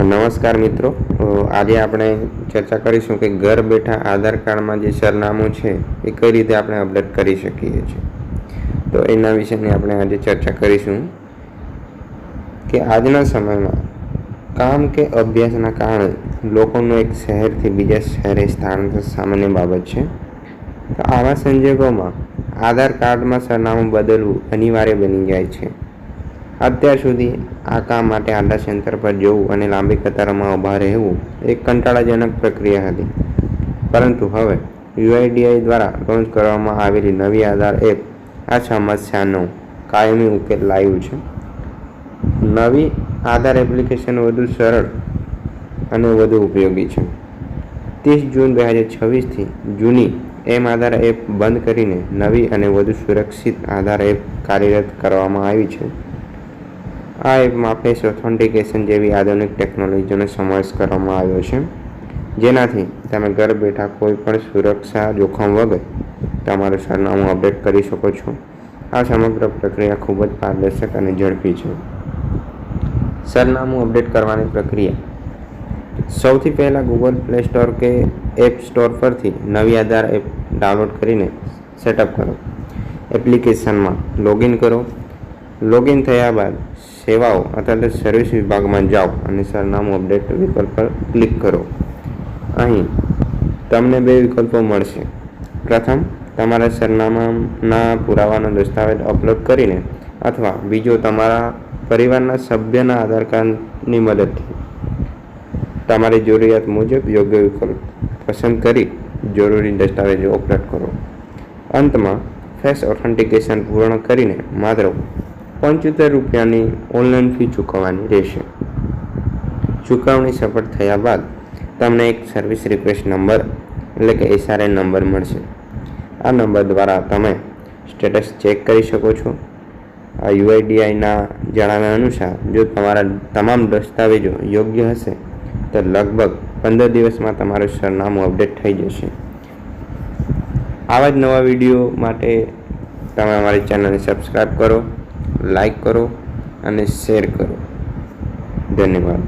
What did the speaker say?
નમસ્કાર મિત્રો, આજે આપણે ચર્ચા કરીશું કે ઘર બેઠા આધાર કાર્ડમાં જે સરનામું છે એ કઈ રીતે આપણે અપડેટ કરી શકીએ છીએ. તો એના વિશેની આપણે આજે ચર્ચા કરીશું કે આજના સમયમાં કામ કે અભ્યાસના કારણે લોકોનું એક શહેરથી બીજા શહેરે સ્થળાંતર સામાન્ય બાબત છે. તો આવા સંજોગોમાં આધાર કાર્ડમાં સરનામું બદલવું અનિવાર્ય બની જાય છે. અત્યાર સુધી આ કામ માટે આધાર સેન્ટર પર જવું અને લાંબી કતારોમાં ઊભા રહેવું એક કંટાળાજનક પ્રક્રિયા હતી, પરંતુ હવે યુઆઈડીઆઈ દ્વારા લોન્ચ કરવામાં આવેલી નવી આધાર એપ આ સમસ્યાનો કાયમી ઉકેલ લાવ્યું છે. નવી આધાર એપ્લિકેશન વધુ સરળ અને વધુ ઉપયોગી છે. 30 જૂન 2026થી જૂની આધાર એપ બંધ કરીને નવી અને વધુ સુરક્ષિત આધાર એપ કાર્યરત કરવામાં આવી છે. આ એપમાં ફેસ ઓથેન્ટિકેશન જેવી આધુનિક ટેકનોલોજીનો સમાવેશ કરવામાં આવ્યો છે, જેનાથી તમે ઘર બેઠા કોઈ પણ સુરક્ષા જોખમ વગર તમારું સરનામું અપડેટ કરી શકો છો. આ સમગ્ર પ્રક્રિયા ખૂબ જ પારદર્શક અને ઝડપી છે. સરનામું અપડેટ કરવાની પ્રક્રિયા: સૌથી પહેલાં ગૂગલ પ્લે સ્ટોર કે એપ સ્ટોર પરથી નવી આધાર એપ ડાઉનલોડ કરીને સેટઅપ કરો. એપ્લિકેશનમાં લોગિન કરો. લોગિન થયા બાદ સેવાઓ અથવા સર્વિસ વિભાગમાં જાઓ અને સરનામું અપડેટ વિકલ્પ પર ક્લિક કરો. અહીં તમને બે વિકલ્પો મળશે. પ્રથમ, તમારા સરનામાના પુરાવાનો દસ્તાવેજ અપલોડ કરીને, અથવા બીજો, તમારા પરિવારના સભ્યના આધાર કાર્ડની મદદથી. તમારી જરૂરિયાત મુજબ યોગ્ય વિકલ્પ પસંદ કરી જરૂરી દસ્તાવેજો અપલોડ કરો. અંતમાં ફેસ ઓથેન્ટિકેશન પૂર્ણ કરીને માત્ર ₹75ની ઓનલાઈન ફી ચૂકવવાની રહેશે. ચૂકવણી સફળ થયા બાદ તમને એક સર્વિસ રિક્વેસ્ટ નંબર એટલે કે SRN નંબર મળશે. આ નંબર દ્વારા તમે સ્ટેટસ ચેક કરી શકો છો. આ યુઆઈડીઆઈના જણાવ્યા અનુસાર જો તમારા તમામ દસ્તાવેજો યોગ્ય હશે તો લગભગ 15 દિવસમાં તમારું સરનામું અપડેટ થઈ જશે. આવા જ નવા વિડીયો માટે તમે અમારી ચેનલને સબસ્ક્રાઈબ કરો, લાઈક કરો અને શેર કરો. ધન્યવાદ.